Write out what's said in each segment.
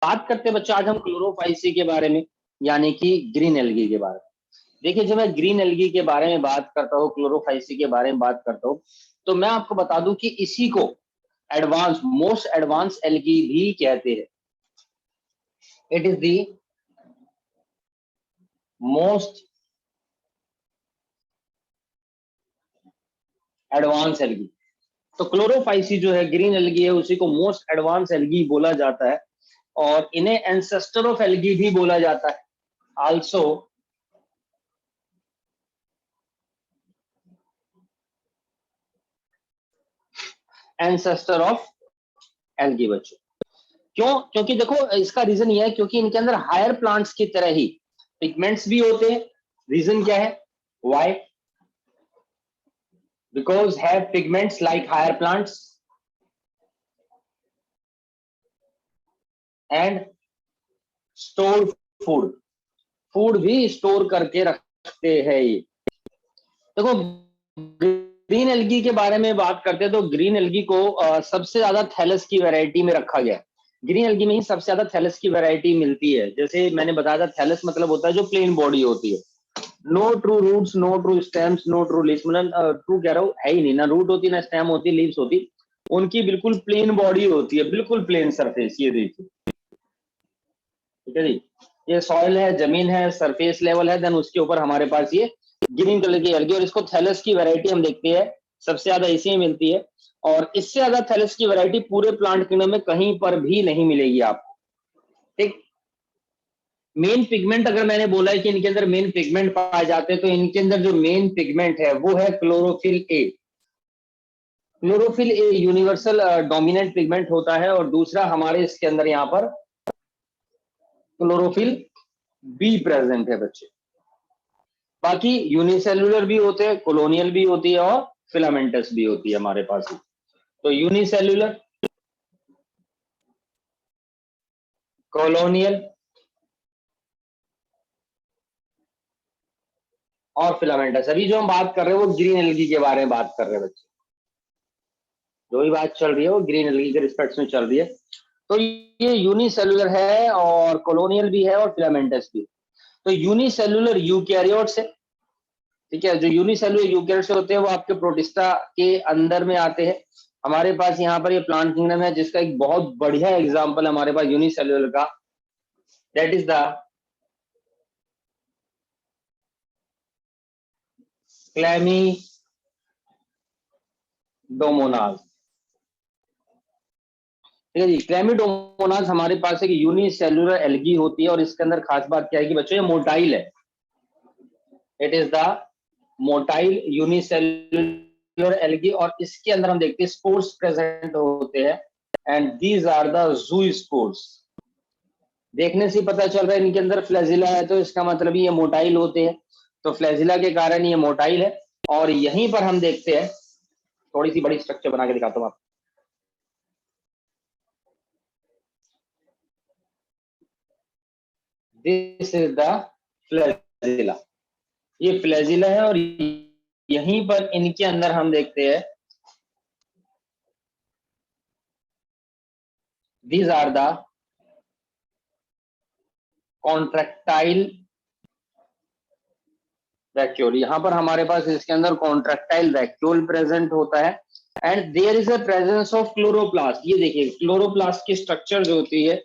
बात करते हैं बच्चों आज हम क्लोरोफाइसी के बारे में, यानी कि ग्रीन एल्गी के बारे में। देखिए जब मैं ग्रीन एल्गी के बारे में बात करता हूँ, क्लोरोफाइसी के बारे में बात करता हूँ, तो मैं आपको बता दूं कि इसी को मोस्ट एडवांस एल्गी भी कहते हैं। It is the most advance algae. तो क्लोरोफाइसी जो है, ग्रीन एल्गी है, उसी को मोस्ट एडवांस एल्गी बोला जाता है और इन्हें एंसेस्टर ऑफ एल्गी भी बोला जाता है। आल्सो एंसेस्टर ऑफ एल्गी बच्चों। क्यों? क्योंकि देखो इसका रीजन ये है क्योंकि इनके अंदर हायर प्लांट्स की तरह ही पिगमेंट्स भी होते हैं। रीजन क्या है? Why? Because have pigments like higher plants and store food. Food भी स्टोर करके रखते हैं ये। देखो ग्रीन एल्गी के बारे में बात करते हैं तो ग्रीन एल्गी को सबसे ज्यादा थैलस की वैरायटी में रखा गया है। ग्रीन एल्गी में ही सबसे ज्यादा थैलस की वैरायटी मिलती है। जैसे मैंने बताया था, थैलस मतलब होता है जो प्लेन बॉडी होती है। No true roots, no true stems, no true leaves. मतलब ट्रू कह रहा हूँ, है ही नहीं, ना रूट होती, ना स्टेम होती, लीव्स होती। उनकी बिल्कुल प्लेन बॉडी होती है, बिल्कुल प्लेन सरफेस। ये देखिए, ठीक है जी। ये सॉइल है, जमीन है, सरफेस लेवल है, देन उसके ऊपर हमारे पास ये ग्रीन कलर की एल्गी। और इसको थैलस की वैरायटी हम देखते हैं सबसे ज्यादा इसी में मिलती है। और इससे ज्यादा थैलस की वैरायटी पूरे प्लांट किंगडम में कहीं पर भी नहीं मिलेगी आपको। ठीक। मेन पिगमेंट अगर मैंने बोला है कि इनके अंदर मेन पिगमेंट पाए जाते हैं, तो इनके अंदर जो मेन पिगमेंट है वो है chlorophyll A. Chlorophyll a universal dominant pigment होता है। और दूसरा हमारे इसके अंदर यहाँ पर क्लोरोफिल बी प्रेजेंट है बच्चे। बाकी यूनिसेल्युलर भी होते हैं, कॉलोनियल भी होती है और फिलामेंटस भी होती है हमारे पास। तो यूनिसेल्युलर, कॉलोनियल और फिलामेंटस। अभी जो हम बात कर रहे हैं वो ग्रीन एल्गी के बारे में बात कर रहे हैं बच्चे। जो भी बात चल रही है वो ग्रीन एल्गी के रिस्पेक्ट में चल रही है। तो ये यूनिसेल्युलर है और कॉलोनियल भी है और फिलामेंटस भी। तो यूनिसेल्युलर यूकैरियोट्स है, ठीक है। जो यूनिसेल्युलर यूकैरियोट्स होते हैं वो आपके प्रोटिस्टा के अंदर में आते हैं। हमारे पास यहाँ पर ये प्लांट किंगडम है जिसका एक बहुत बढ़िया एग्जांपल हमारे पास यूनिसेल्युलर का, दैट इज द क्लेमिडोमोनास। ठीक है जी। क्लेमिडोमोनास हमारे पास एक यूनिसेल्युलर एल्गी होती है और इसके अंदर खास बात क्या है कि बच्चों ये मोटाइल है। It is the motile unicellular algae. और इसके अंदर हम देखते हैं स्पोर्स प्रेजेंट होते हैं and these are the zoospores. देखने से पता चल रहा है इनके अंदर फ्लैजिला है, तो इसका मतलब ये मोटाइल होते हैं। तो फ्लैजिला के कारण ये मोटाइल है। और यहीं पर हम देखते हैं, थोड़ी सी बड़ी स्ट्रक्चर बना के दिखाता हूं आपको। This is the flagella. ये फ्लैजिला है और यहीं पर इनके अंदर हम देखते हैं these are the contractile vacuole. यहां पर हमारे पास इसके अंदर कॉन्ट्रैक्टाइल वैक्यूल प्रेजेंट होता है and there is a presence of chloroplast. ये देखिए क्लोरोप्लास्ट की स्ट्रक्चर जो होती है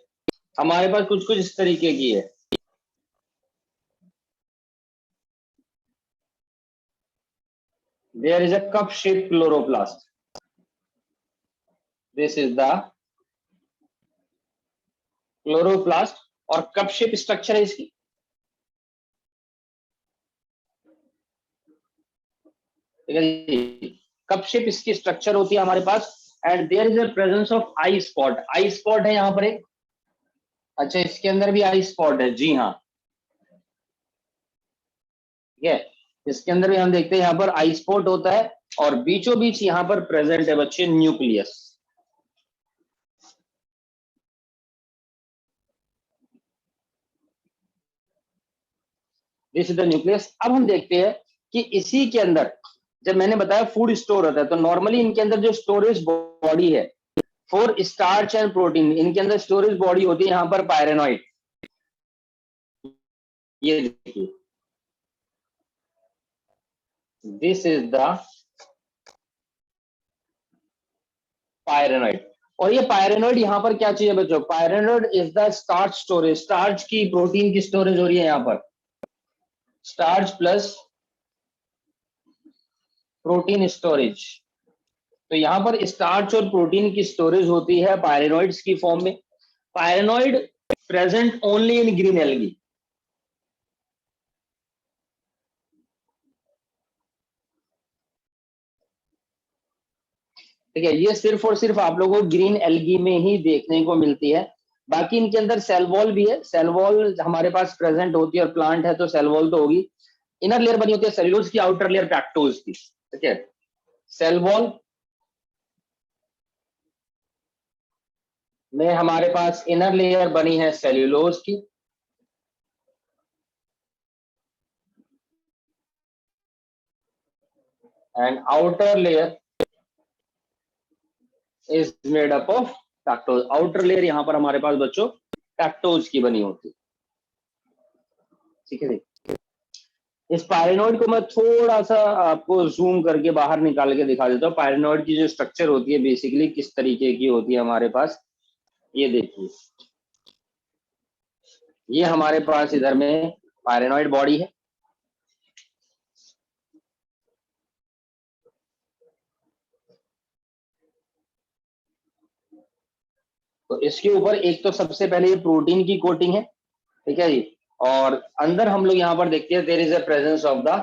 हमारे पास कुछ कुछ इस तरीके की है। There is a cup shape chloroplast. This is the chloroplast और कप शेप स्ट्रक्चर है इसकी। कप शेप इसकी स्ट्रक्चर होती है हमारे पास and there is a presence of eye spot. Eye spot है यहाँ पर एक। अच्छा, इसके अंदर भी आई स्पॉट है, जी हाँ, ठीक है। इसके अंदर भी हम देखते हैं यहाँ पर आई स्पॉट होता है और बीचों बीच यहाँ पर प्रेजेंट है बच्चे nucleus. This is the nucleus. अब हम देखते हैं कि इसी के अंदर, जब मैंने बताया फूड स्टोर होता है, तो नॉर्मली इनके अंदर जो स्टोरेज बॉडी है फॉर स्टार्च एंड प्रोटीन, इनके अंदर स्टोरेज बॉडी होती है यहाँ पर पायरेनॉइड। ये देखिए, दिस इज द पायरेनॉइड। और ये पायरेनॉइड यहाँ पर क्या चीज है बच्चों, pyrenoid is the starch storage, starch की प्रोटीन की स्टोरेज हो रही है यहाँ पर, स्टार्च प्लस प्रोटीन स्टोरेज। तो यहाँ पर स्टार्च और प्रोटीन की स्टोरेज होती है पायरेनॉइड्स की फॉर्म में। Pyrenoid present only in green algae. ठीक है, ये सिर्फ और सिर्फ आप लोगों को ग्रीन एल्गी में ही देखने को मिलती है। बाकी इनके अंदर सेल वॉल भी है, सेल वॉल हमारे पास प्रेजेंट होती है, और प्लांट है तो सेल वॉल तो होगी। इनर लेयर बनी होती है सेल्यूलोज की, आउटर लेयर पैक्टोज की। ठीक है, सेल वॉल में हमारे पास इनर लेयर बनी है सेल्यूलोज की, and outer layer is made up of पैक्टोज। Outer layer यहाँ पर हमारे पास बच्चों पैक्टोज की बनी होती है। ठीक है, इस पायरेनॉइड को मैं थोड़ा सा आपको जूम करके बाहर निकाल के दिखा देता हूँ। पायरेनॉइड की जो स्ट्रक्चर होती है बेसिकली किस तरीके की होती है हमारे पास, ये देखिए, ये हमारे पास इधर में पायरेनॉइड बॉडी है। तो इसके ऊपर एक तो सबसे पहले ये प्रोटीन की कोटिंग है। ठीक है जी, और अंदर हम लोग यहाँ पर देखते हैं there is a presence of the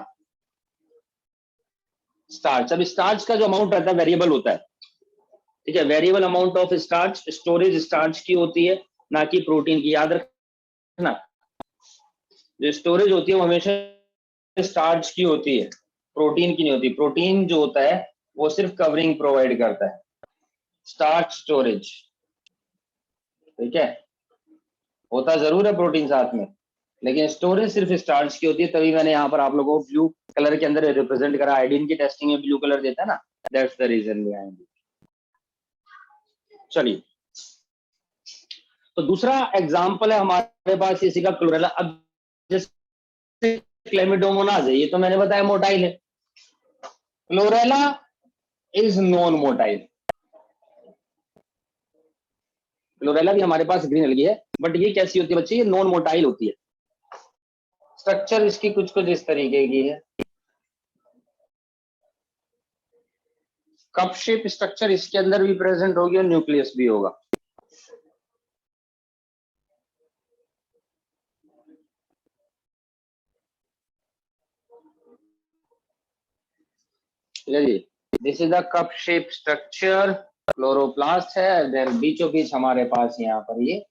starch. अब स्टार्च का जो अमाउंट रहता है वेरिएबल होता है। ठीक है, variable amount of starch, storage starch की होती है ना कि प्रोटीन की, याद रखना। जो स्टोरेज होती है वो हमेशा स्टार्च की होती है, प्रोटीन की नहीं होती। प्रोटीन जो होता है वो सिर्फ कवरिंग प्रोवाइड करता है, स्टार्च स्टोरेज। ठीक है, होता जरूर है प्रोटीन साथ में, लेकिन स्टोरेज सिर्फ स्टार्च की होती है। तभी मैंने यहाँ पर आप लोगों को ब्लू कलर के अंदर रिप्रेजेंट करा, आयोडीन की टेस्टिंग में ब्लू कलर देता है ना, that's the reason behind it. चलिए, तो दूसरा एग्जांपल है हमारे पास इसी का क्लोरेला। अब जैसे क्लेमिडोमोनाज है, ये तो मैंने बताया मोटाइल है। Chlorella is non motile. Chlorella भी हमारे पास ग्रीन एल्गी है, बट ये कैसी होती है बच्चे, ये नॉन मोटाइल होती है। स्ट्रक्चर इसकी कुछ कुछ इस तरीके की है, कप शेप स्ट्रक्चर इसके अंदर भी प्रेजेंट होगी और न्यूक्लियस भी होगा। This is the cup shape structure, chloroplast है, देन बीचों बीच हमारे पास यहाँ पर ये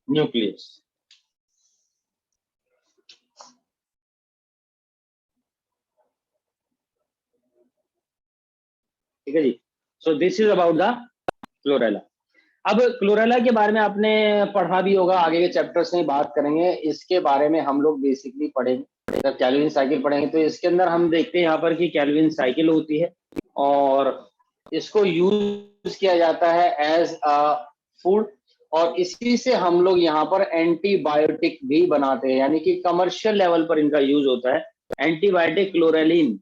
न्यूक्लियस। ठीक है जी, so this is about the chlorella. अब क्लोरेला के बारे में आपने पढ़ा भी होगा, आगे के चैप्टर्स में बात करेंगे इसके बारे में। हम लोग बेसिकली पढ़ेंगे जब कैल्विन साइकिल पढ़ेंगे, तो इसके अंदर हम देखते हैं यहाँ पर कि कैल्विन साइकिल होती है, और इसको यूज किया जाता है एज अ फूड, और इसी से हम लोग यहाँ पर एंटीबायोटिक भी बनाते हैं, यानी कि कमर्शियल लेवल पर इनका यूज होता है। एंटीबायोटिक क्लोरेलिन,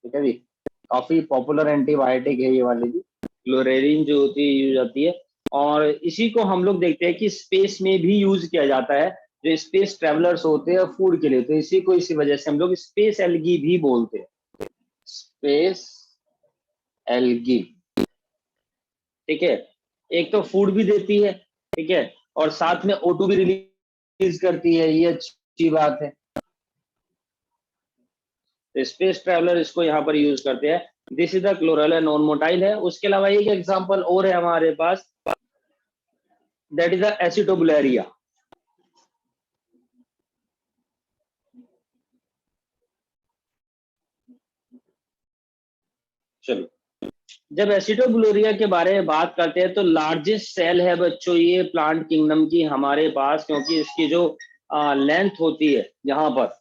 ठीक है जी, काफी पॉपुलर एंटीबायोटिक है ये वाली भी। क्लोरेलिन जो होती है यूज आती है, और इसी को हम लोग देखते हैं कि स्पेस में भी यूज किया जाता है। जो स्पेस ट्रेवलर्स होते हैं फूड के लिए, तो इसी को इसी वजह से हम लोग स्पेस एल्गी भी बोलते हैं, स्पेस एल्गी। ठीक है, एक तो फूड भी देती है, ठीक है, और साथ में O2 भी रिलीज करती है, ये अच्छी बात है। तो स्पेस ट्रैवलर इसको यहाँ पर यूज करते हैं। This is the chlorella, non motile है। उसके अलावा एक एग्जांपल और है हमारे पास, दैट इज द एसिटोबुलेरिया। चलो, जब एसिडोग्लोरिया के बारे में बात करते हैं तो लार्जेस्ट सेल है बच्चों ये प्लांट किंगडम की हमारे पास, क्योंकि इसकी जो लेंथ होती है यहाँ पर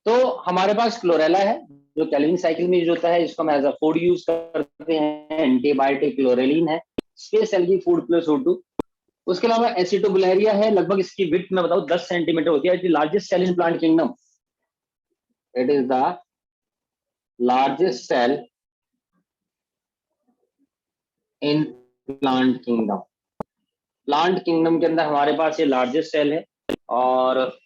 तो हमारे पास क्लोरेला है जो कैल्विन साइकिल में यूज होता है, इसको हम एज अ फूड यूज करते हैं। एंटीबायोटिक क्लोरेलिन है, space algae food plus O2। उसके अलावा एसिटोबुलेरिया है, लगभग इसकी विड्थ में बताऊं 10 सेंटीमीटर होती है। It is largest cell in plant kingdom, it is the largest cell in plant kingdom. Plant kingdom के अंदर हमारे पास ये लार्जेस्ट सेल है, और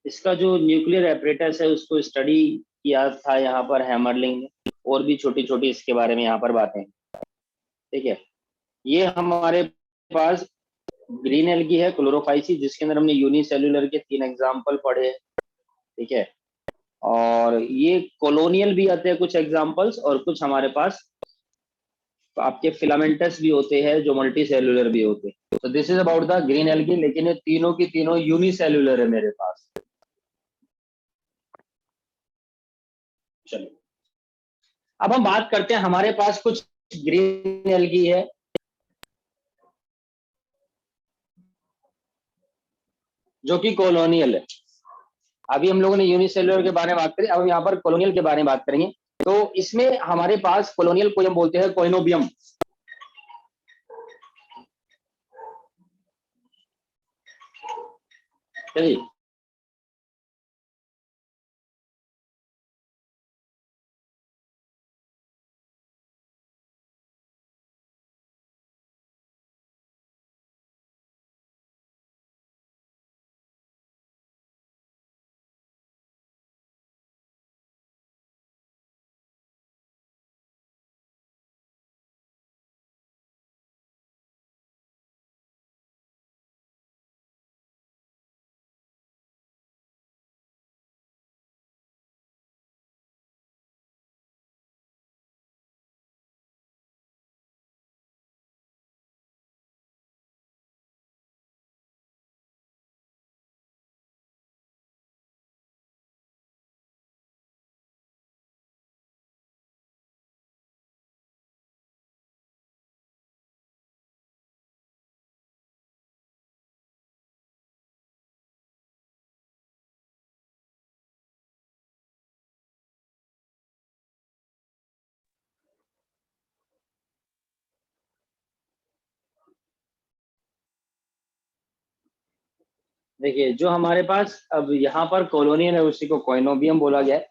इसका जो न्यूक्लियर एपरेटस है उसको स्टडी किया था यहाँ पर हैमरलिंग ने, और भी छोटी छोटी इसके बारे में यहाँ पर बातें, ठीक है। ये हमारे पास ग्रीन एल्गी है क्लोरोफाइसी, जिसके अंदर हमने यूनिसेल्युलर के 3 एग्जाम्पल पढ़े, ठीक है। और ये कॉलोनियल भी आते हैं कुछ एग्जाम्पल्स, और कुछ हमारे पास आपके फिलामेंटस भी होते हैं जो मल्टी सेल्युलर भी होते हैं। तो this is about the green algae, लेकिन ये तीनों की तीनों यूनिसेल्युलर है मेरे पास। चलो अब हम बात करते हैं, हमारे पास कुछ ग्रीन एल्गी है जो कि कॉलोनियल है। अभी हम लोगों ने यूनिसेल्युलर के बारे में बात करी, अब हम यहाँ पर कॉलोनियल के बारे में बात करेंगे। तो इसमें हमारे पास कॉलोनियल को हम बोलते हैं कोइनोबियम। चलिए देखिए, जो हमारे पास अब यहाँ पर कॉलोनियल है उसी को कोइनोबियम बोला गया है।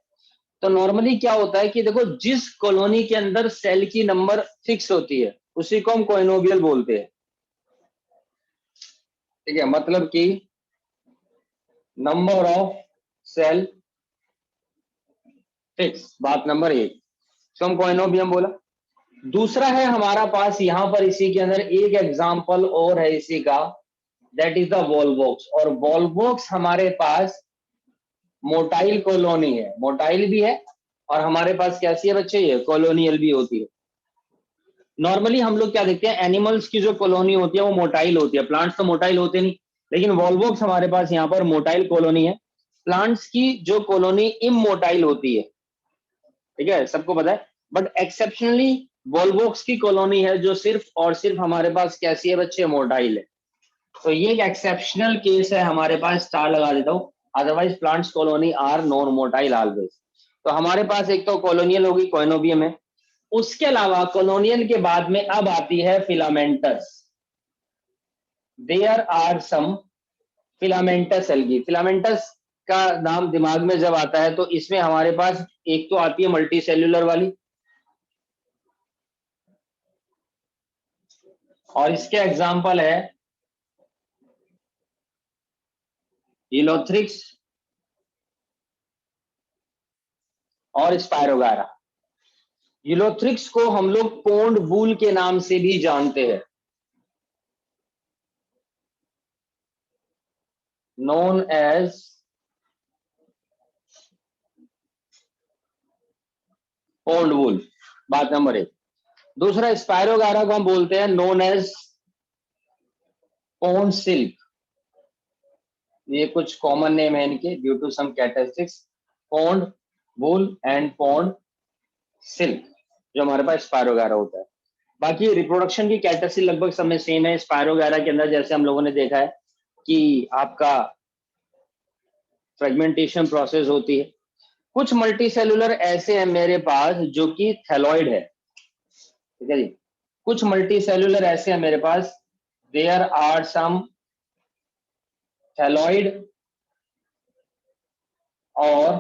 तो नॉर्मली क्या होता है कि देखो, जिस कॉलोनी के अंदर सेल की नंबर फिक्स होती है उसी को हम कोइनोबियल बोलते हैं, ठीक है। मतलब कि नंबर ऑफ सेल फिक्स, बात नंबर 1, तो हम कोइनोबियम बोला। दूसरा है हमारा पास यहाँ पर इसी के अंदर एक एग्जाम्पल और है इसी का, दैट इज द वॉलवॉक्स। और वॉलवॉक्स हमारे पास मोटाइल कॉलोनी है, मोटाइल भी है, और हमारे पास कैसी है बच्चे, ये कॉलोनियल भी होती है। नॉर्मली हम लोग क्या देखते हैं, एनिमल्स की जो कॉलोनी होती है वो मोटाइल होती है, प्लांट्स तो मोटाइल होते नहीं, लेकिन वॉलवॉक्स हमारे पास यहाँ पर मोटाइल कॉलोनी है। प्लांट्स की जो कॉलोनी इमोटाइल होती है, ठीक है, सबको पता है। बट एक्सेप्शनली वॉलवॉक्स की कॉलोनी है जो सिर्फ और सिर्फ हमारे पास कैसी है बच्चे, मोटाइल है। तो ये एक एक्सेप्शनल केस है हमारे पास, स्टार लगा देता हूँ। Otherwise plants colony are non motile always. तो हमारे पास एक तो कॉलोनियल होगी, कोइनोबियम है। उसके अलावा कॉलोनियल के बाद में अब आती है filamentous. There are some filamentous algae. Filamentous का नाम दिमाग में जब आता है तो इसमें हमारे पास एक तो आती है मल्टी सेल्यूलर वाली, और इसके एग्जाम्पल है हीलोथ्रिक्स और स्पायरोगारा। हीलोथ्रिक्स को हम लोग पोन्ड वूल के नाम से भी जानते हैं, नोन एज पोन्ड वूल, बात नंबर 1। दूसरा, स्पायरोगारा को हम बोलते हैं नोन एज पोन्ड सिल्क। ये कुछ कॉमन नेम है इनके due to some characteristics, pond wool and pond silk, जो हमारे पास स्पायरोगारा होता है। बाकी रिप्रोडक्शन की कैरेक्टरिस्टिक लगभग सब में सेम है। स्पायरोगारा के अंदर जैसे हम लोगों ने देखा है कि आपका फ्रेगमेंटेशन प्रोसेस होती है, कुछ मल्टीसेलुलर ऐसे हैं मेरे पास जो कि थैलॉइड है, ठीक है जी। कुछ मल्टीसेलुलर ऐसे हैं मेरे पास, देयर आर सम थैलॉइड और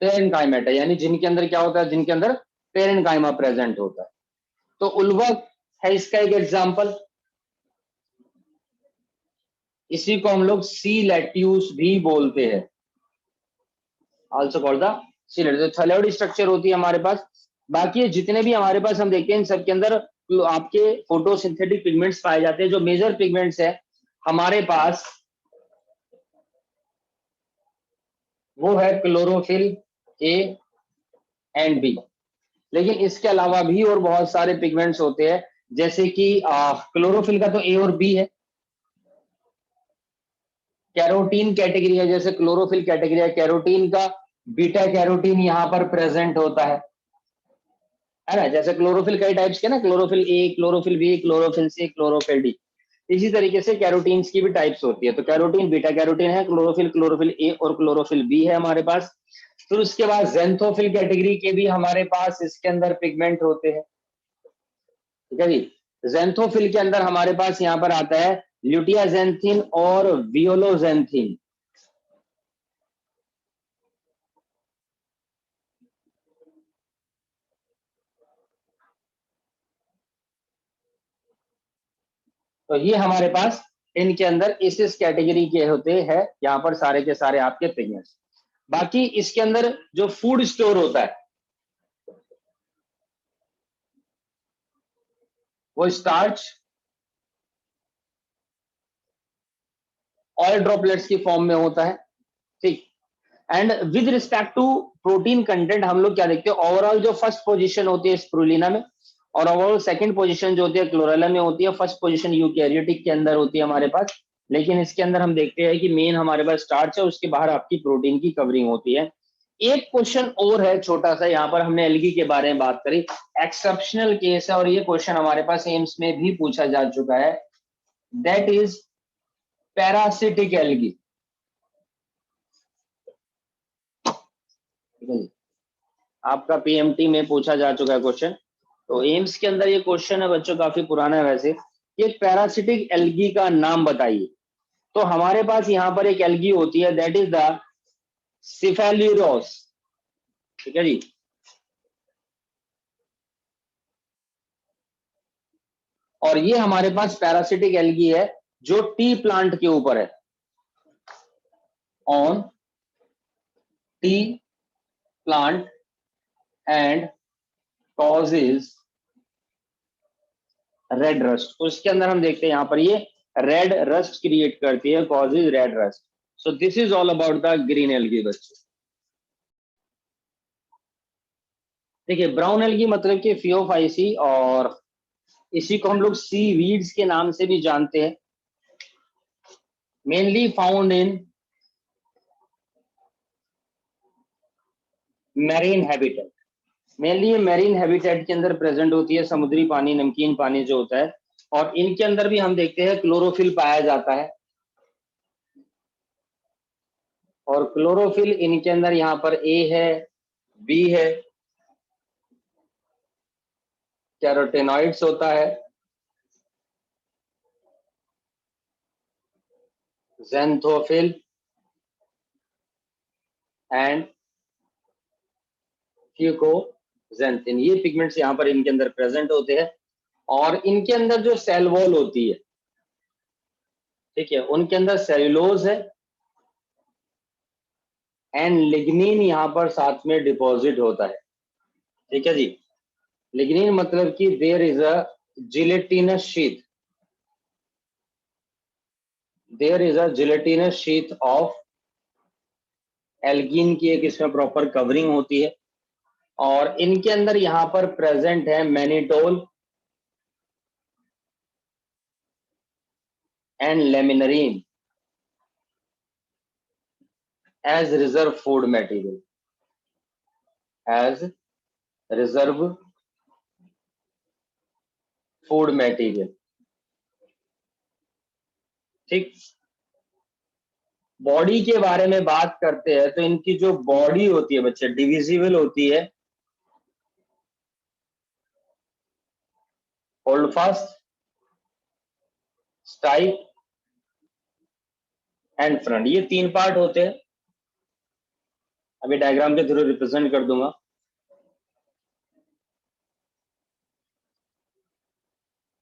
पेरेन्काइमेटा, यानी जिनके अंदर क्या होता है, जिनके अंदर पेरेन्काइमा प्रेजेंट होता है। तो उल्वक है इसका एक एग्जांपल। इसी को हम लोग सी लेट्यूस भी बोलते हैं, also called the sea lettuce. Thalloid structure होती है हमारे पास। बाकी ये जितने भी हमारे पास हम देखते हैं इन सब के अंदर आपके फोटोसिंथेटिक पिगमेंट्स पाए जाते हैं। जो मेजर पिगमेंट्स है हमारे पास वो है क्लोरोफिल ए एंड बी, लेकिन इसके अलावा भी और बहुत सारे पिगमेंट्स होते हैं, जैसे कि क्लोरोफिल का तो ए और बी है। कैरोटीन कैटेगरी है, जैसे क्लोरोफिल कैटेगरी है, कैरोटीन का बीटा कैरोटीन यहाँ पर प्रेजेंट होता है ना। जैसे क्लोरोफिल कई टाइप्स के ना, chlorophyll A, chlorophyll B, chlorophyll C, chlorophyll D. इसी तरीके से कैरोटीन्स की भी टाइप्स होती है। तो कैरोटीन बीटा कैरोटीन है, क्लोरोफिल क्लोरोफिल ए और क्लोरोफिल बी है हमारे पास। फिर उसके बाद जेंथोफिल कैटेगरी के भी हमारे पास इसके अंदर पिगमेंट होते हैं, ठीक है जी। जेंथोफिल के अंदर हमारे पास यहाँ पर आता है ल्यूटियाजेंथिन और वियोलोजेंथिन। तो ये हमारे पास इनके अंदर इस कैटेगरी के होते हैं यहाँ पर सारे के सारे आपके पिगमेंट्स। बाकी इसके अंदर जो फूड स्टोर होता है वो स्टार्च ऑयल ड्रॉपलेट्स की फॉर्म में होता है, ठीक। And with respect to protein content हम लोग क्या देखते हैं, ओवरऑल जो फर्स्ट पोजीशन होती है स्प्रुलिना में और ओवरऑल सेकंड पोजीशन जो होती है क्लोरेला में होती है। फर्स्ट पोजीशन यूकैरियोटिक के अंदर होती है हमारे पास, लेकिन इसके अंदर हम देखते हैं कि मेन हमारे पास स्टार्च है, उसके बाहर आपकी प्रोटीन की कवरिंग होती है। एक क्वेश्चन और है छोटा सा, यहाँ पर हमने एल्गी के बारे में बात करी, एक्सेप्शनल केस है और ये क्वेश्चन हमारे पास एम्स में भी पूछा जा चुका है, दैट इज पैरासिटिक एल्गी। आपका पीएमटी में पूछा जा चुका है क्वेश्चन। तो एम्स के अंदर ये क्वेश्चन है बच्चों, काफी पुराना है वैसे, कि एक पैरासिटिक एल्गी का नाम बताइए। तो हमारे पास यहाँ पर एक एल्गी होती है, दैट इज द सिफेलिरोस, ठीक है जी। और ये हमारे पास पैरासिटिक एल्गी है जो टी प्लांट के ऊपर है, on T plant and causes red rust. तो इसके अंदर हम देखते हैं यहाँ पर ये रेड रस्ट क्रिएट करती है, causes red rust. So this is all about the green algae बच्चों। देखिए ब्राउन एल्गी मतलब कि फियोफाइसी, और इसी को हम लोग सी वीड्स के नाम से भी जानते हैं। Mainly found in marine habitat, mainly ये मैरीन हैबिटेट के अंदर प्रेजेंट होती है, समुद्री पानी, नमकीन पानी जो होता है। और इनके अंदर भी हम देखते हैं क्लोरोफिल पाया जाता है, और क्लोरोफिल इनके अंदर यहाँ पर ए है, बी है, कैरोटेनॉइड्स होता है, जेंथोफिल एंड फ्यूकोजेंथिन, ये पिगमेंट्स यहाँ पर इनके अंदर प्रेजेंट होते हैं। और इनके अंदर जो सेल वॉल होती है, ठीक है, उनके अंदर सेल्यूलोज है एंड लिग्निन यहाँ पर साथ में डिपॉजिट होता है, ठीक है जी। लिग्निन मतलब कि there is a gelatinous sheath, there is a gelatinous sheath of algin की एक इसमें प्रॉपर कवरिंग होती है। और इनके अंदर यहाँ पर प्रेजेंट है mannitol and laminarin as reserve food material, as reserve food material, ठीक। बॉडी के बारे में बात करते हैं तो इनकी जो बॉडी होती है बच्चे डिविजिबल होती है hold fast, strike and front, ये तीन पार्ट होते हैं। अभी डायग्राम के थ्रू रिप्रेजेंट कर दूंगा।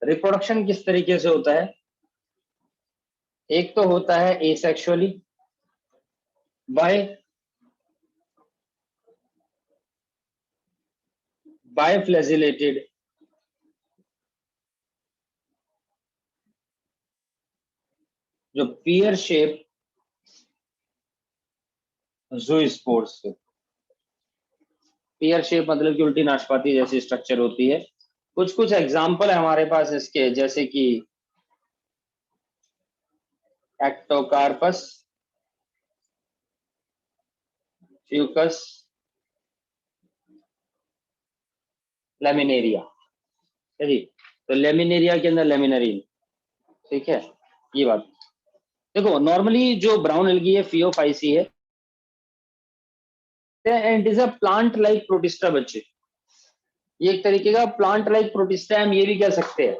रिप्रोडक्शन किस तरीके से होता है? एक तो होता है एसेक्सुअली बाय फ्लैजिलेटेड, जो पियर शेप ज़ूस्पोर्स से। पियर शेप मतलब कि उल्टी नाशपाती जैसी स्ट्रक्चर होती है। कुछ कुछ एग्जाम्पल है हमारे पास इसके, जैसे कि एक्टोकार्पस, फ्यूकस, लेमिनेरिया। जी, तो लेमिनेरिया के अंदर लेमिनरीन, ठीक है। ये बात देखो, नॉर्मली जो ब्राउन एल्गी है फियोफाइसी है and is a plant like protista बच्चे। ये एक तरीके का प्लांट लाइक प्रोटिस्टा हम ये भी कह सकते हैं।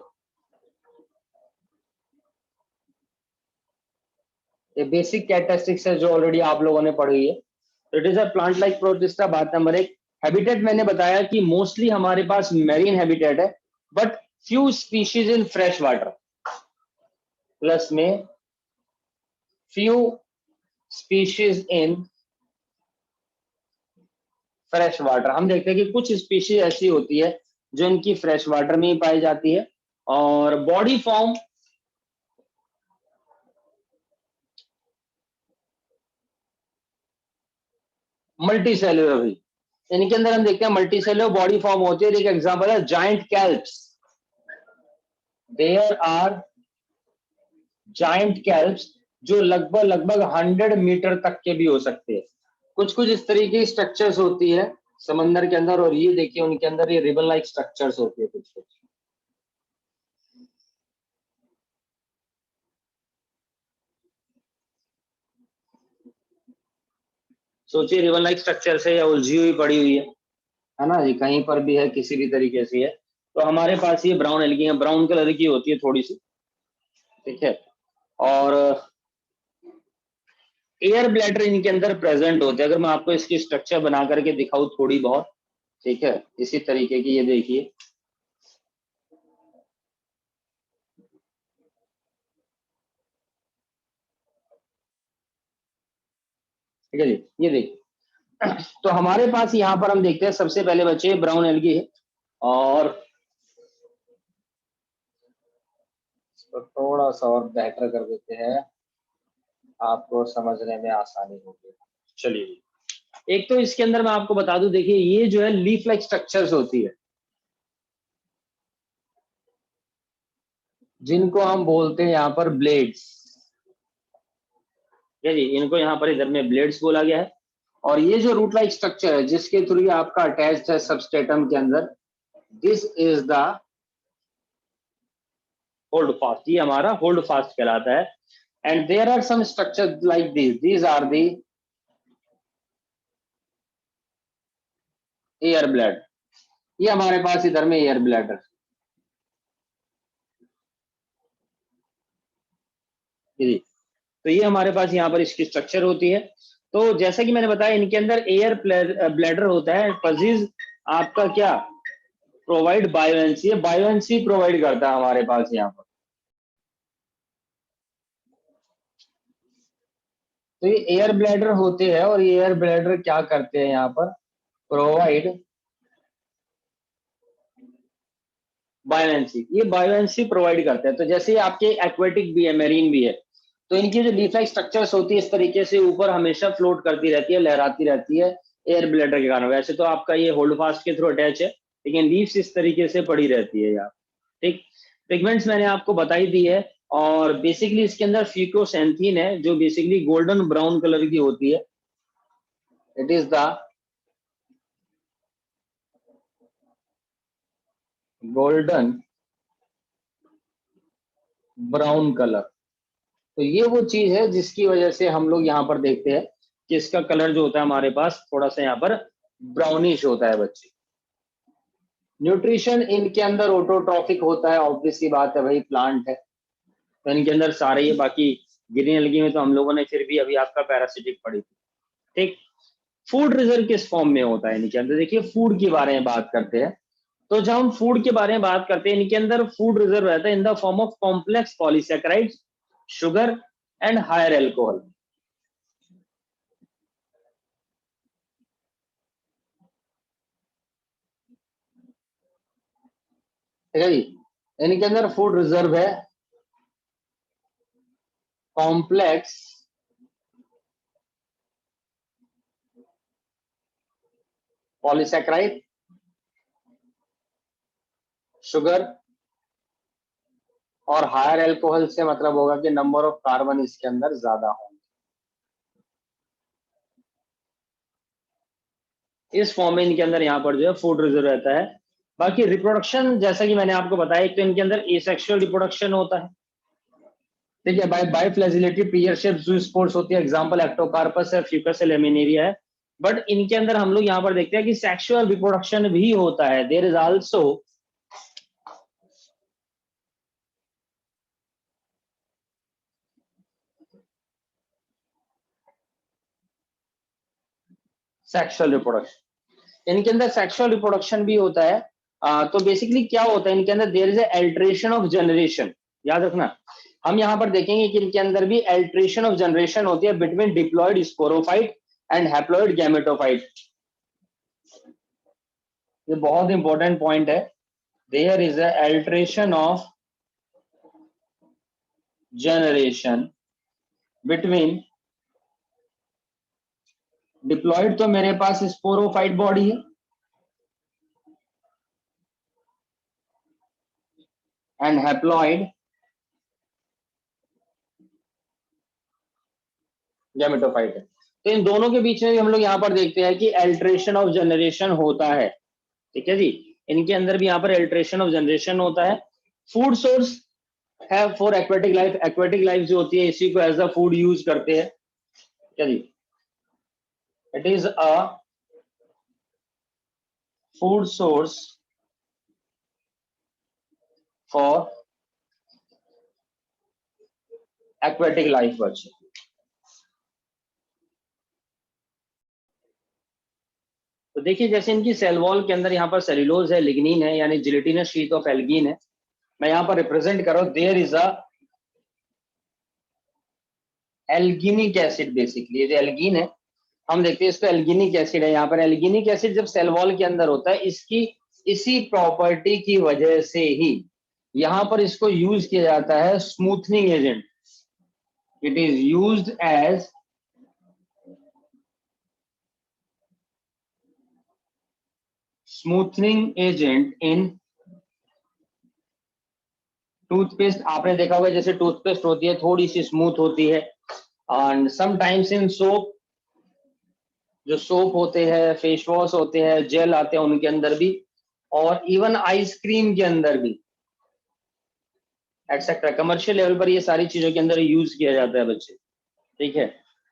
ये बेसिक कैरेक्टरिस्टिक्स है जो ऑलरेडी आप लोगों ने पढ़ी है। तो it is a plant like protista, बात नंबर एक। हैबिटेट मैंने बताया कि मोस्टली हमारे पास मेरीन हैबिटेट है, but few species in fresh water, plus में few species in fresh water. हम देखते हैं कि कुछ स्पीशीज ऐसी होती है जो इनकी फ्रेश वाटर में ही पाई जाती है। और बॉडी फॉर्म मल्टी सेलुलर भी, इनके अंदर हम देखते हैं मल्टी सेलुलर बॉडी फॉर्म होती है। एक एग्जांपल है giant kelps, there are giant kelps जो लगभग लगभग 100 मीटर तक के भी हो सकते हैं। कुछ कुछ इस तरीके की स्ट्रक्चर्स होती है समंदर के अंदर, और ये देखिए उनके अंदर ये रिबन लाइक स्ट्रक्चर्स होती है कुछ कुछ। सोचिए रिबन लाइक स्ट्रक्चर से या उलझी हुई पड़ी हुई है ना, ये कहीं पर भी है किसी भी तरीके से है। तो हमारे पास ये ब्राउन एल्गी है, ब्राउन कलर की होती है थोड़ी सी, ठीक है। और एयर ब्लैडर इनके अंदर प्रेजेंट होते हैं। अगर मैं आपको इसकी स्ट्रक्चर बना करके दिखाऊं थोड़ी बहुत, ठीक है, इसी तरीके की, ये देखिए, ठीक है जी, ये देखिए। तो हमारे पास यहाँ पर हम देखते हैं सबसे पहले बच्चे ब्राउन एल्गी है, और इसको थोड़ा सा और बेहतर कर देते हैं, आपको समझने में आसानी होगी। चलिए, एक तो इसके अंदर मैं आपको बता दूं, देखिए ये जो है लीफ लाइक स्ट्रक्चर्स होती है, जिनको हम बोलते हैं यहाँ पर ब्लेड्स, ठीक है जी, इनको यहाँ पर इधर में ब्लेड्स बोला गया है। और ये जो रूट लाइक स्ट्रक्चर है जिसके थ्रू ये आपका अटैच्ड है सबस्ट्रेटम के अंदर, this is the holdfast, ये हमारा होल्ड फास्ट कहलाता है। And there are some structure like these are the air bladder, ये हमारे पास इधर में एयर ब्लैडर, जी। तो ये हमारे पास यहाँ पर इसकी स्ट्रक्चर होती है। तो जैसा कि मैंने बताया इनके अंदर एयर ब्लैडर होता है। फजीज आपका क्या प्रोवाइड बायोएंसी, बायोएंसी प्रोवाइड करता है हमारे पास यहाँ पर। तो ये एयर ब्लैडर होते हैं, और ये एयर ब्लैडर क्या करते हैं यहाँ पर, प्रोवाइड बायोएंसी, ये बायोएंसी प्रोवाइड करते हैं। तो जैसे आपके एक्वेटिक भी है, मेरीन भी है, तो इनकी जो लीफ लाइक स्ट्रक्चर्स होती है इस तरीके से ऊपर हमेशा फ्लोट करती रहती है, लहराती रहती है एयर ब्लैडर के कारण। वैसे तो आपका ये होल्ड फास्ट के थ्रू अटैच है, लेकिन लीव्स इस तरीके से पड़ी रहती है यार, ठीक। पिगमेंट्स मैंने आपको बताई दी है, और बेसिकली इसके अंदर फ्यूकोसैंथीन है जो बेसिकली गोल्डन ब्राउन कलर की होती है। It is the golden brown colour, तो ये वो चीज है जिसकी वजह से हम लोग यहाँ पर देखते हैं कि इसका कलर जो होता है हमारे पास थोड़ा सा यहाँ पर ब्राउनिश होता है बच्चे। न्यूट्रिशन इनके अंदर ऑटोट्रॉफिक होता है, ऑब्वियस सी बात है भाई, प्लांट है तो इनके अंदर सारे ये, बाकी ग्रीन एल्गी में तो हम लोगों ने फिर भी अभी आपका पैरासिटिक पढ़ी थी, ठीक। फूड रिजर्व किस फॉर्म में होता है इनके अंदर, देखिए फूड के बारे में बात करते हैं, तो जब हम फूड के बारे में बात करते हैं इनके अंदर फूड रिजर्व रहता है in the form of complex polysaccharides, sugar and higher alcohol. ठीक है जी, इनके अंदर फूड रिजर्व है कॉम्प्लेक्स पॉलीसेकेराइड, शुगर और हायर एल्कोहल से मतलब होगा कि नंबर ऑफ कार्बन इसके अंदर ज्यादा होंगे। इस फॉर्म में इनके अंदर यहाँ पर जो है फूड रिजर्व रहता है। बाकी रिप्रोडक्शन जैसा कि मैंने आपको बताया, एक तो इनके अंदर एसेक्सुअल रिप्रोडक्शन होता है, ठीक है, biflagellated pear shape zoospores होती है, एग्जांपल एक्टोकार्पस है, फ्यूकस है, लेमिनेरिया है। बट इनके अंदर हम लोग यहाँ पर देखते हैं कि सेक्सुअल रिप्रोडक्शन भी होता है, there is also sexual reproduction. इनके अंदर सेक्सुअल रिप्रोडक्शन भी होता है। तो बेसिकली क्या होता है इनके अंदर, there is alternation of generation, याद रखना। हम यहाँ पर देखेंगे कि इनके अंदर भी एल्ट्रेशन ऑफ जनरेशन होती है between diploid sporophyte and haploid gametophyte. ये बहुत इंपॉर्टेंट पॉइंट है, there is alternation of generation between diploid, तो मेरे पास स्पोरोफाइट बॉडी है, एंड हैप्लॉयड गैमेटोफाइट है। तो इन दोनों के बीच में भी हम लोग यहाँ पर देखते हैं कि एल्ट्रेशन ऑफ जनरेशन होता है, ठीक है जी। इनके अंदर भी यहाँ पर एल्ट्रेशन ऑफ जनरेशन होता है। फूड सोर्स है for aquatic life, aquatic life जो होती है इसी को एज अ फूड यूज करते हैं, क्या जी, it is a food source for aquatic life बच्चे। तो देखिए जैसे इनकी सेल वॉल के अंदर यहाँ पर सेल्यूलोज है, लिग्निन है, यानी जिलेटिनस शीट ऑफ एल्गीन है। मैं यहाँ पर रिप्रेजेंट कर रहा हूँ, there is a alginic acid, basically ये जो एल्गीन है हम देखते हैं इसको एल्गीनिक एसिड है। यहाँ पर एल्गीनिक एसिड जब सेल वॉल के अंदर होता है, इसकी इसी प्रॉपर्टी की वजह से ही यहाँ पर इसको यूज किया जाता है smoothening agent. It is used as smoothening agent in toothpaste. आपने देखा होगा जैसे टूथपेस्ट होती है थोड़ी सी स्मूथ होती है, एंड समटाइम्स इन सोप, जो सोप होते हैं, फेस वॉश होते हैं, जेल आते हैं उनके अंदर भी, और इवन आइसक्रीम के अंदर भी, एक्सेट्रा कमर्शियल लेवल पर ये सारी चीजों के अंदर यूज किया जाता है बच्चे, ठीक है।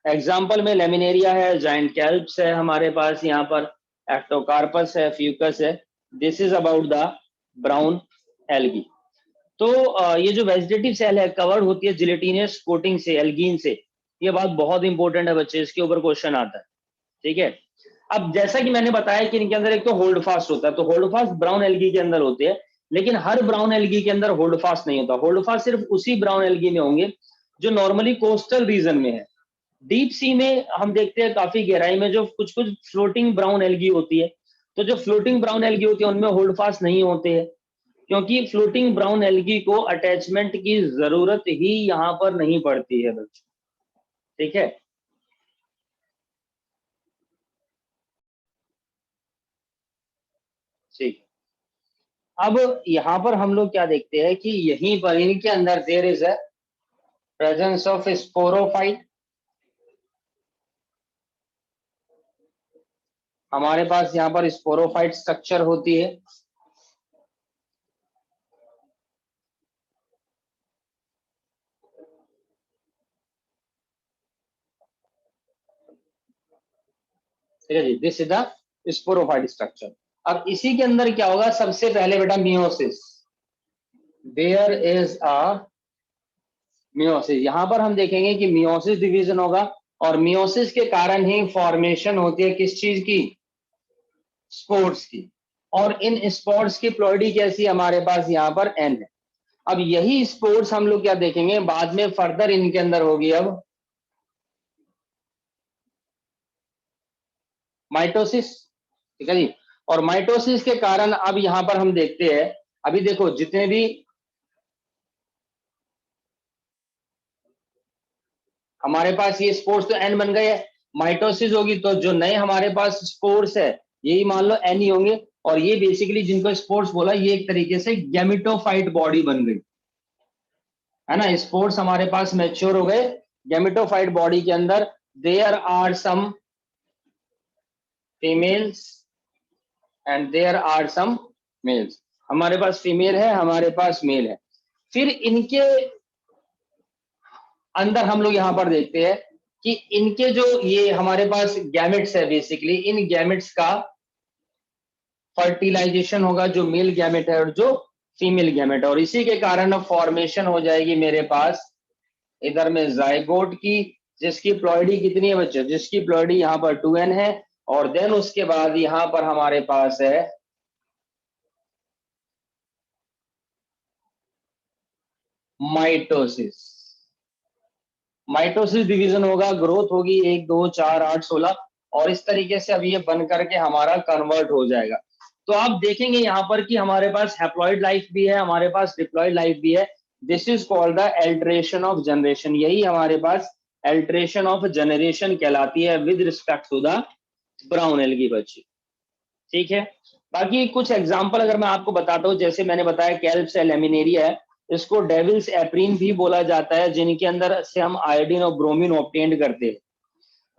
एग्जाम्पल में लेमिनेरिया है, जाइंट कैल्प्स है हमारे पास, यहाँ पर एक्टोकार्पस है, फ्यूकस है। This is about the brown algae. तो ये जो वेजिटेटिव सेल है कवर्ड होती है जिलेटिनियस कोटिंग से, एल्गीन से। ये बात बहुत इंपॉर्टेंट है बच्चे, इसके ऊपर क्वेश्चन आता है, ठीक है। अब जैसा कि मैंने बताया कि इनके अंदर एक तो होल्ड फास्ट होता है, तो होल्ड फास्ट ब्राउन एल्गी के अंदर होते हैं, लेकिन हर ब्राउन एल्गी के अंदर होल्ड फास्ट नहीं होता। होल्ड फास्ट सिर्फ उसी ब्राउन एल्गी में होंगे जो नॉर्मली कोस्टल रीजन में है। डीप सी में हम देखते हैं काफी गहराई में जो कुछ कुछ फ्लोटिंग ब्राउन एल्गी होती है, तो जो फ्लोटिंग ब्राउन एल्गी होती है उनमें होल्ड फास्ट नहीं होते हैं, क्योंकि फ्लोटिंग ब्राउन एल्गी को अटैचमेंट की जरूरत ही यहाँ पर नहीं पड़ती है बच्चों, ठीक है। ठीक, अब यहाँ पर हम लोग क्या देखते हैं कि यहीं पर इनके अंदर there is a presence of sporophyte. हमारे पास यहाँ पर स्पोरोफाइट स्ट्रक्चर होती है, ठीक है जी, this is the sporophyte structure. अब इसी के अंदर क्या होगा, सबसे पहले बेटा meiosis, there is a meiosis. यहां पर हम देखेंगे कि मियोसिस डिवीजन होगा और मियोसिस के कारण ही फॉर्मेशन होती है किस चीज की, स्पोर्स की। और इन स्पोर्स की प्लॉइडी कैसी हमारे पास यहाँ पर एन है। अब यही स्पोर्स हम लोग क्या देखेंगे बाद में फर्दर इनके अंदर होगी अब माइटोसिस, ठीक है जी। और माइटोसिस के कारण अब यहां पर हम देखते हैं, अभी देखो जितने भी हमारे पास ये स्पोर्स तो एन बन गए हैं, माइटोसिस होगी तो जो नए हमारे पास स्पोर्स है यही मान लो एन ही होंगे। और ये बेसिकली जिनको स्पोर्स बोला ये एक तरीके से गैमेटोफाइट बॉडी बन गई है ना। स्पोर्स हमारे पास मैच्योर हो गए गैमेटोफाइट बॉडी के अंदर। There are some females and there are some males, हमारे पास फीमेल है हमारे पास मेल है। फिर इनके अंदर हम लोग यहां पर देखते हैं कि इनके जो ये हमारे पास गैमेट्स है बेसिकली, इन गैमेट्स का फर्टिलाइजेशन होगा, जो मेल गैमेट है और जो फीमेल गैमेट है, और इसी के कारण फॉर्मेशन हो जाएगी मेरे पास इधर में जाइगोट की, जिसकी प्लॉइडी कितनी है बच्चों, जिसकी प्लॉइडी यहाँ पर 2n है। और देन उसके बाद यहाँ पर हमारे पास है माइटोसिस। माइटोसिस डिवीजन होगा, ग्रोथ होगी 1 2 4 8 16, और इस तरीके से अब ये बन करके हमारा कन्वर्ट हो जाएगा। तो आप देखेंगे यहाँ पर कि हमारे पास हैप्लॉइड लाइफ भी है, हमारे पास डिप्लॉइड लाइफ भी है। This is called the alternation of generation, यही हमारे पास एल्ट्रेशन ऑफ जनरेशन कहलाती है with respect to the brown algae बच्ची, ठीक है। बाकी कुछ एग्जांपल अगर मैं आपको बताता हूँ, जैसे मैंने बताया कैल्प्स लैमिनेरिया है, इसको डेविल्स एप्रीन भी बोला जाता है, जिनके अंदर से हम आयोडीन और ब्रोमीन ऑब्टेंड करते हैं।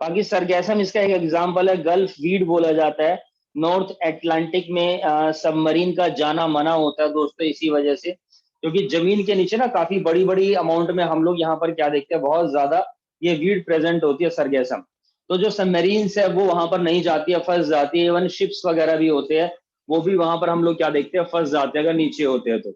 बाकी सरगैसम इसका एक एग्जांपल है, गल्फ वीड बोला जाता है। नॉर्थ अटलांटिक में सबमरीन का जाना मना होता है दोस्तों इसी वजह से, क्योंकि जमीन के नीचे ना काफी बड़ी बड़ी अमाउंट में हम लोग यहाँ पर क्या देखते हैं, बहुत ज्यादा ये वीड प्रेजेंट होती है सरगैसम। तो जो सबमरीन्स है वो वहां पर नहीं जाती है, फंस जाती है। इवन शिप्स वगैरह भी होते हैं वो भी वहां पर हम लोग क्या देखते हैं, फंस जाते हैं अगर नीचे होते हैं तो।